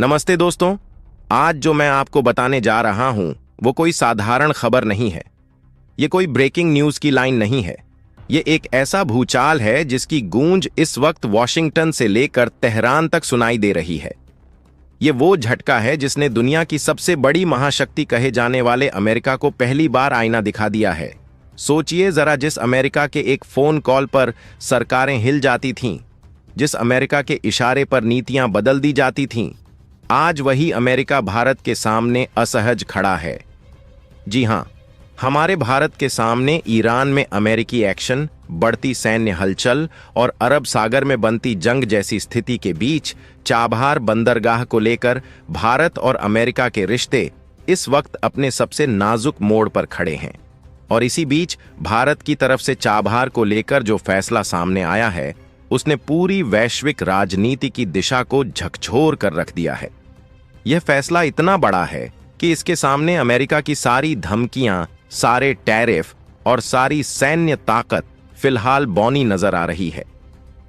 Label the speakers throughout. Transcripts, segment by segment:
Speaker 1: नमस्ते दोस्तों। आज जो मैं आपको बताने जा रहा हूं वो कोई साधारण खबर नहीं है। ये कोई ब्रेकिंग न्यूज की लाइन नहीं है। ये एक ऐसा भूचाल है जिसकी गूंज इस वक्त वॉशिंगटन से लेकर तेहरान तक सुनाई दे रही है। ये वो झटका है जिसने दुनिया की सबसे बड़ी महाशक्ति कहे जाने वाले अमेरिका को पहली बार आईना दिखा दिया है। सोचिए जरा, जिस अमेरिका के एक फोन कॉल पर सरकारें हिल जाती थीं, जिस अमेरिका के इशारे पर नीतियां बदल दी जाती थीं, आज वही अमेरिका भारत के सामने असहज खड़ा है। जी हां, हमारे भारत के सामने ईरान में अमेरिकी एक्शन, बढ़ती सैन्य हलचल और अरब सागर में बनती जंग जैसी स्थिति के बीच चाबहार बंदरगाह को लेकर भारत और अमेरिका के रिश्ते इस वक्त अपने सबसे नाजुक मोड़ पर खड़े हैं। और इसी बीच भारत की तरफ से चाबहार को लेकर जो फैसला सामने आया है, उसने पूरी वैश्विक राजनीति की दिशा को झकझोर कर रख दिया है। यह फैसला इतना बड़ा है कि इसके सामने अमेरिका की सारी धमकियां, सारे टैरिफ और सारी सैन्य ताकत फिलहाल बौनी नजर आ रही है।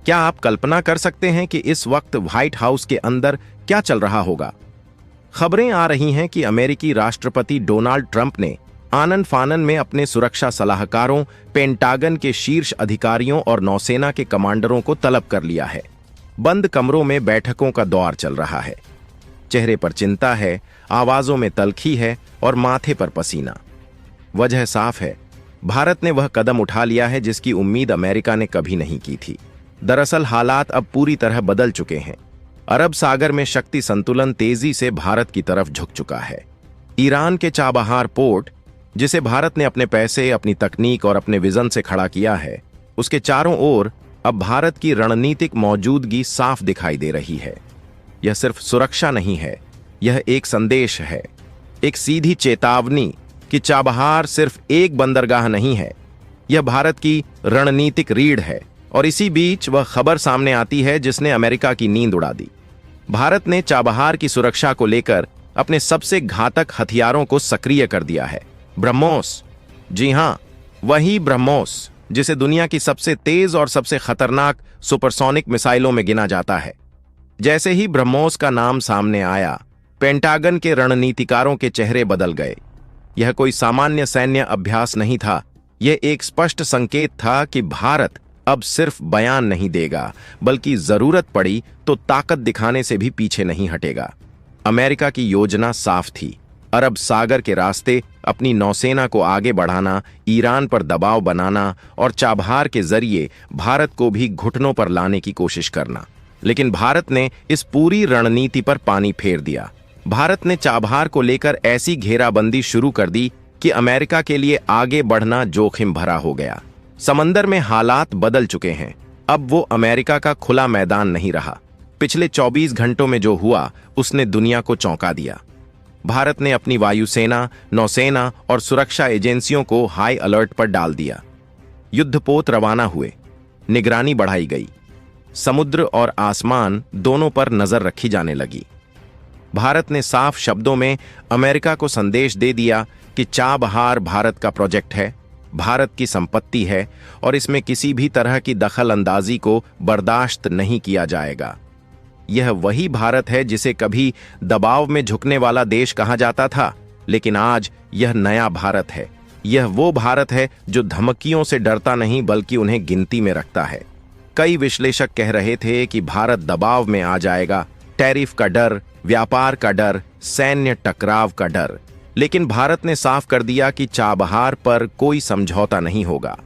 Speaker 1: क्या आप कल्पना कर सकते हैं कि इस वक्त व्हाइट हाउस के अंदर क्या चल रहा होगा? खबरें आ रही हैं कि अमेरिकी राष्ट्रपति डोनाल्ड ट्रंप ने आनन फानन में अपने सुरक्षा सलाहकारों, पेंटागन के शीर्ष अधिकारियों और नौसेना के कमांडरों को तलब कर लिया है। बंद कमरों में बैठकों का दौर चल रहा है। चेहरे पर चिंता है, आवाजों में तल्खी है और माथे पर पसीना। वजह साफ है, भारत ने वह कदम उठा लिया है जिसकी उम्मीद अमेरिका ने कभी नहीं की थी। दरअसल हालात अब पूरी तरह बदल चुके हैं। अरब सागर में शक्ति संतुलन तेजी से भारत की तरफ झुक चुका है। ईरान के चाबहार पोर्ट, जिसे भारत ने अपने पैसे, अपनी तकनीक और अपने विजन से खड़ा किया है, उसके चारों ओर अब भारत की रणनीतिक मौजूदगी साफ दिखाई दे रही है। यह सिर्फ सुरक्षा नहीं है, यह एक संदेश है, एक सीधी चेतावनी कि चाबहार सिर्फ एक बंदरगाह नहीं है, यह भारत की रणनीतिक रीढ़ है। और इसी बीच वह खबर सामने आती है जिसने अमेरिका की नींद उड़ा दी। भारत ने चाबहार की सुरक्षा को लेकर अपने सबसे घातक हथियारों को सक्रिय कर दिया है। ब्रह्मोस, जी हां, वही ब्रह्मोस जिसे दुनिया की सबसे तेज और सबसे खतरनाक सुपरसोनिक मिसाइलों में गिना जाता है। जैसे ही ब्रह्मोस का नाम सामने आया, पेंटागन के रणनीतिकारों के चेहरे बदल गए। यह कोई सामान्य सैन्य अभ्यास नहीं था, यह एक स्पष्ट संकेत था कि भारत अब सिर्फ बयान नहीं देगा, बल्कि जरूरत पड़ी तो ताकत दिखाने से भी पीछे नहीं हटेगा। अमेरिका की योजना साफ थी, अरब सागर के रास्ते अपनी नौसेना को आगे बढ़ाना, ईरान पर दबाव बनाना और चाबहार के जरिए भारत को भी घुटनों पर लाने की कोशिश करना। लेकिन भारत ने इस पूरी रणनीति पर पानी फेर दिया। भारत ने चाबहार को लेकर ऐसी घेराबंदी शुरू कर दी कि अमेरिका के लिए आगे बढ़ना जोखिम भरा हो गया। समंदर में हालात बदल चुके हैं। अब वो अमेरिका का खुला मैदान नहीं रहा। पिछले 24 घंटों में जो हुआ उसने दुनिया को चौंका दिया। भारत ने अपनी वायुसेना, नौसेना और सुरक्षा एजेंसियों को हाई अलर्ट पर डाल दिया। युद्धपोत रवाना हुए, निगरानी बढ़ाई गई, समुद्र और आसमान दोनों पर नजर रखी जाने लगी। भारत ने साफ शब्दों में अमेरिका को संदेश दे दिया कि चाबहार भारत का प्रोजेक्ट है, भारत की संपत्ति है और इसमें किसी भी तरह की दखल अंदाजी को बर्दाश्त नहीं किया जाएगा। यह वही भारत है जिसे कभी दबाव में झुकने वाला देश कहा जाता था, लेकिन आज यह नया भारत है। यह वो भारत है जो धमकियों से डरता नहीं बल्कि उन्हें गिनती में रखता है। कई विश्लेषक कह रहे थे कि भारत दबाव में आ जाएगा, टैरिफ का डर, व्यापार का डर, सैन्य टकराव का डर। लेकिन भारत ने साफ कर दिया कि चाबहार पर कोई समझौता नहीं होगा।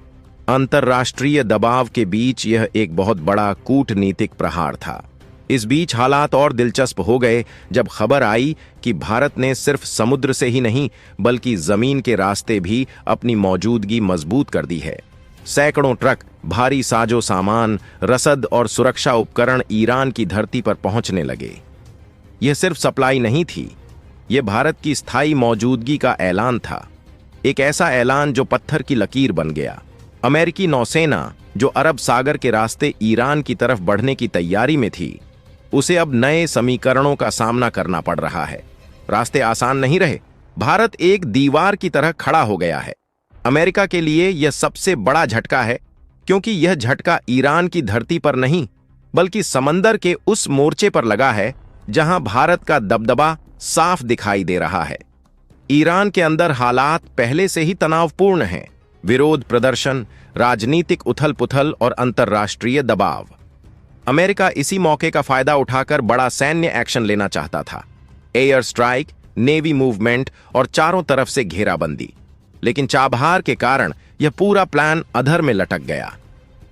Speaker 1: अंतर्राष्ट्रीय दबाव के बीच यह एक बहुत बड़ा कूटनीतिक प्रहार था। इस बीच हालात और दिलचस्प हो गए जब खबर आई कि भारत ने सिर्फ समुद्र से ही नहीं बल्कि जमीन के रास्ते भी अपनी मौजूदगी मजबूत कर दी है। सैकड़ों ट्रक, भारी साजो सामान, रसद और सुरक्षा उपकरण ईरान की धरती पर पहुंचने लगे। यह सिर्फ सप्लाई नहीं थी, यह भारत की स्थायी मौजूदगी का ऐलान था। एक ऐसा ऐलान जो पत्थर की लकीर बन गया। अमेरिकी नौसेना, जो अरब सागर के रास्ते ईरान की तरफ बढ़ने की तैयारी में थी, उसे अब नए समीकरणों का सामना करना पड़ रहा है। रास्ते आसान नहीं रहे। भारत एक दीवार की तरह खड़ा हो गया है। अमेरिका के लिए यह सबसे बड़ा झटका है, क्योंकि यह झटका ईरान की धरती पर नहीं बल्कि समंदर के उस मोर्चे पर लगा है जहां भारत का दबदबा साफ दिखाई दे रहा है। ईरान के अंदर हालात पहले से ही तनावपूर्ण हैं। विरोध प्रदर्शन, राजनीतिक उथल-पुथल और अंतर्राष्ट्रीय दबाव। अमेरिका इसी मौके का फायदा उठाकर बड़ा सैन्य एक्शन लेना चाहता था। एयर स्ट्राइक, नेवी मूवमेंट और चारों तरफ से घेराबंदी। लेकिन चाबहार के कारण यह पूरा प्लान अधर में लटक गया।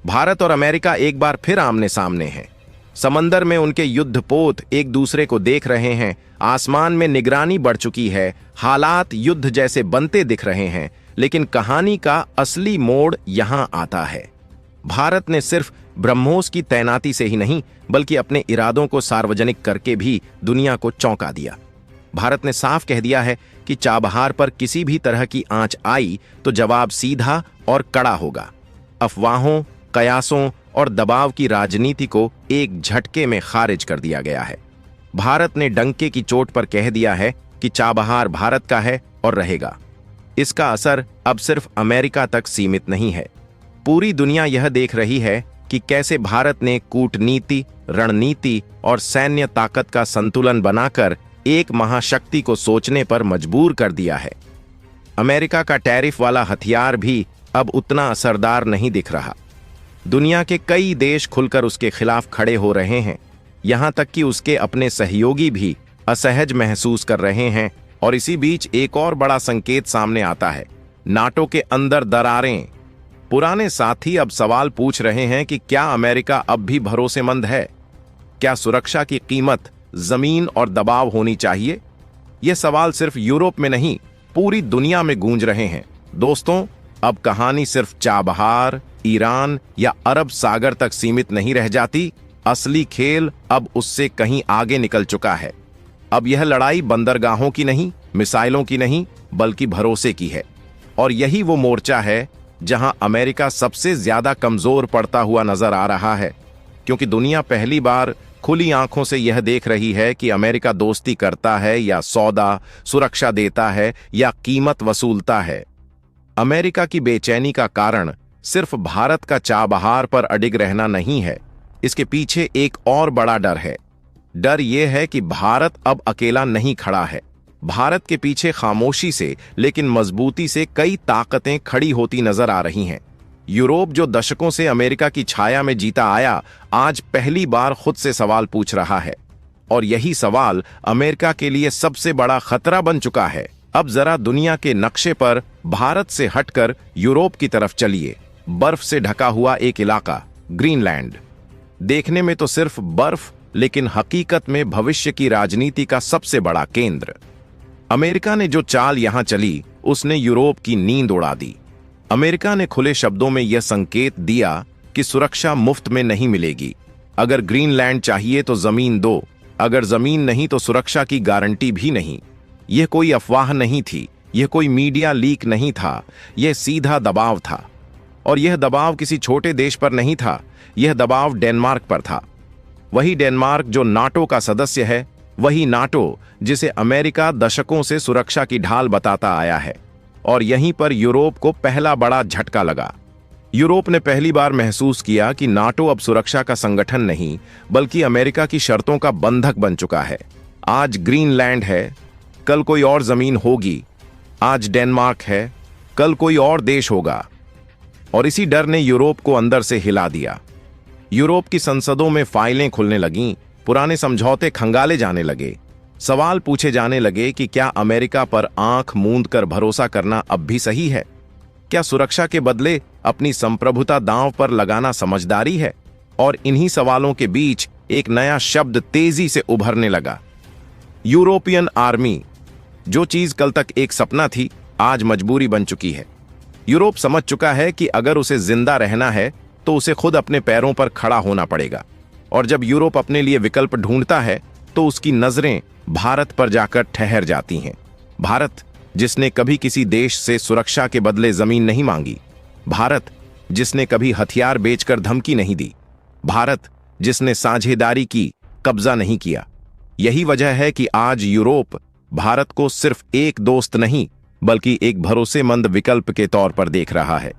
Speaker 1: भारत और अमेरिका एक बार फिर आमने सामने हैं। समंदर में उनके युद्धपोत एक दूसरे को देख रहे हैं। आसमान में निगरानी बढ़ चुकी है। हालात युद्ध जैसे बनते दिख रहे हैं। लेकिन कहानी का असली मोड़ यहां आता है। भारत ने सिर्फ ब्रह्मोस की तैनाती से ही नहीं, बल्कि अपने इरादों को सार्वजनिक करके भी दुनिया को चौंका दिया। भारत ने साफ कह दिया है कि चाबहार पर किसी भी तरह की आंच आई तो जवाब सीधा और कड़ा होगा। अफवाहों, कयासों और दबाव की राजनीति को एक झटके में खारिज कर दिया गया है। भारत ने डंके की चोट पर कह दिया है कि चाबहार भारत का है और रहेगा। इसका असर अब सिर्फ अमेरिका तक सीमित नहीं है। पूरी दुनिया यह देख रही है कि कैसे भारत ने कूटनीति, रणनीति और सैन्य ताकत का संतुलन बनाकर एक महाशक्ति को सोचने पर मजबूर कर दिया है। अमेरिका का टैरिफ वाला हथियार भी अब उतना असरदार नहीं दिख रहा। दुनिया के कई देश खुलकर उसके खिलाफ खड़े हो रहे हैं। यहां तक कि उसके अपने सहयोगी भी असहज महसूस कर रहे हैं। और इसी बीच एक और बड़ा संकेत सामने आता है। नाटो के अंदर दरारें। पुराने साथी अब सवाल पूछ रहे हैं कि क्या अमेरिका अब भी भरोसेमंद है? क्या सुरक्षा की कीमत जमीन और दबाव होनी चाहिए? ये सवाल सिर्फ यूरोप में नहीं, पूरी दुनिया में गूंज रहे हैं। दोस्तों, अब कहानी सिर्फ चाबहार, ईरान या अरब सागर तक सीमित नहीं रह जाती। असली खेल अब उससे कहीं आगे निकल चुका है। अब यह लड़ाई बंदरगाहों की नहीं, मिसाइलों की नहीं, बल्कि भरोसे की है। और यही वो मोर्चा है जहां अमेरिका सबसे ज्यादा कमजोर पड़ता हुआ नजर आ रहा है। क्योंकि दुनिया पहली बार खुली आंखों से यह देख रही है कि अमेरिका दोस्ती करता है या सौदा, सुरक्षा देता है या कीमत वसूलता है। अमेरिका की बेचैनी का कारण सिर्फ भारत का चाबहार पर अडिग रहना नहीं है। इसके पीछे एक और बड़ा डर है। डर यह है कि भारत अब अकेला नहीं खड़ा है। भारत के पीछे खामोशी से लेकिन मजबूती से कई ताकतें खड़ी होती नजर आ रही हैं। यूरोप, जो दशकों से अमेरिका की छाया में जीता आया, आज पहली बार खुद से सवाल पूछ रहा है। और यही सवाल अमेरिका के लिए सबसे बड़ा खतरा बन चुका है। अब जरा दुनिया के नक्शे पर भारत से हटकर यूरोप की तरफ चलिए। बर्फ से ढका हुआ एक इलाका, ग्रीनलैंड। देखने में तो सिर्फ बर्फ, लेकिन हकीकत में भविष्य की राजनीति का सबसे बड़ा केंद्र। अमेरिका ने जो चाल यहां चली, उसने यूरोप की नींद उड़ा दी। अमेरिका ने खुले शब्दों में यह संकेत दिया कि सुरक्षा मुफ्त में नहीं मिलेगी। अगर ग्रीनलैंड चाहिए तो जमीन दो, अगर जमीन नहीं तो सुरक्षा की गारंटी भी नहीं। यह कोई अफवाह नहीं थी, यह कोई मीडिया लीक नहीं था, यह सीधा दबाव था। और यह दबाव किसी छोटे देश पर नहीं था, यह दबाव डेनमार्क पर था। वही डेनमार्क जो नाटो का सदस्य है, वही नाटो जिसे अमेरिका दशकों से सुरक्षा की ढाल बताता आया है। और यहीं पर यूरोप को पहला बड़ा झटका लगा। यूरोप ने पहली बार महसूस किया कि नाटो अब सुरक्षा का संगठन नहीं, बल्कि अमेरिका की शर्तों का बंधक बन चुका है। आज ग्रीनलैंड है, कल कोई और जमीन होगी। आज डेनमार्क है, कल कोई और देश होगा। और इसी डर ने यूरोप को अंदर से हिला दिया। यूरोप की संसदों में फाइलें खुलने लगीं, पुराने समझौते खंगाले जाने लगे। सवाल पूछे जाने लगे कि क्या अमेरिका पर आंख मूंद कर भरोसा करना अब भी सही है? क्या सुरक्षा के बदले अपनी संप्रभुता दांव पर लगाना समझदारी है? और इन्हीं सवालों के बीच एक नया शब्द तेजी से उभरने लगा, यूरोपियन आर्मी। जो चीज कल तक एक सपना थी, आज मजबूरी बन चुकी है। यूरोप समझ चुका है कि अगर उसे जिंदा रहना है तो उसे खुद अपने पैरों पर खड़ा होना पड़ेगा। और जब यूरोप अपने लिए विकल्प ढूंढता है तो उसकी नजरें भारत पर जाकर ठहर जाती हैं। भारत, जिसने कभी किसी देश से सुरक्षा के बदले जमीन नहीं मांगी। भारत, जिसने कभी हथियार बेचकर धमकी नहीं दी। भारत, जिसने साझेदारी की, कब्जा नहीं किया। यही वजह है कि आज यूरोप भारत को सिर्फ एक दोस्त नहीं, बल्कि एक भरोसेमंद विकल्प के तौर पर देख रहा है।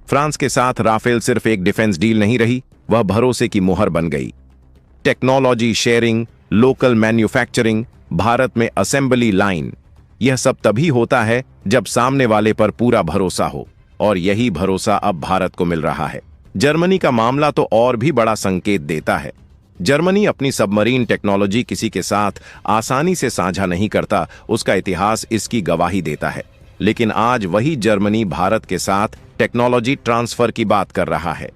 Speaker 1: फ्रांस के साथ राफेल सिर्फ एक डिफेंस डील नहीं रही, वह भरोसे की मुहर बन गई। Technology sharing, local manufacturing, Bharat में असेंबली लाइन। यह सब तभी होता है जब सामने वाले पर पूरा भरोसा हो, और यही भरोसा अब भारत को मिल रहा है। जर्मनी का मामला तो और भी बड़ा संकेत देता है। जर्मनी अपनी सबमरीन टेक्नोलॉजी किसी के साथ आसानी से साझा नहीं करता, उसका इतिहास इसकी गवाही देता है। लेकिन आज वही जर्मनी भारत के साथ टेक्नोलॉजी ट्रांसफर की बात कर रहा है।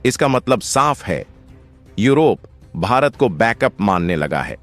Speaker 1: इसका मतलब साफ है, यूरोप भारत को बैकअप मानने लगा है।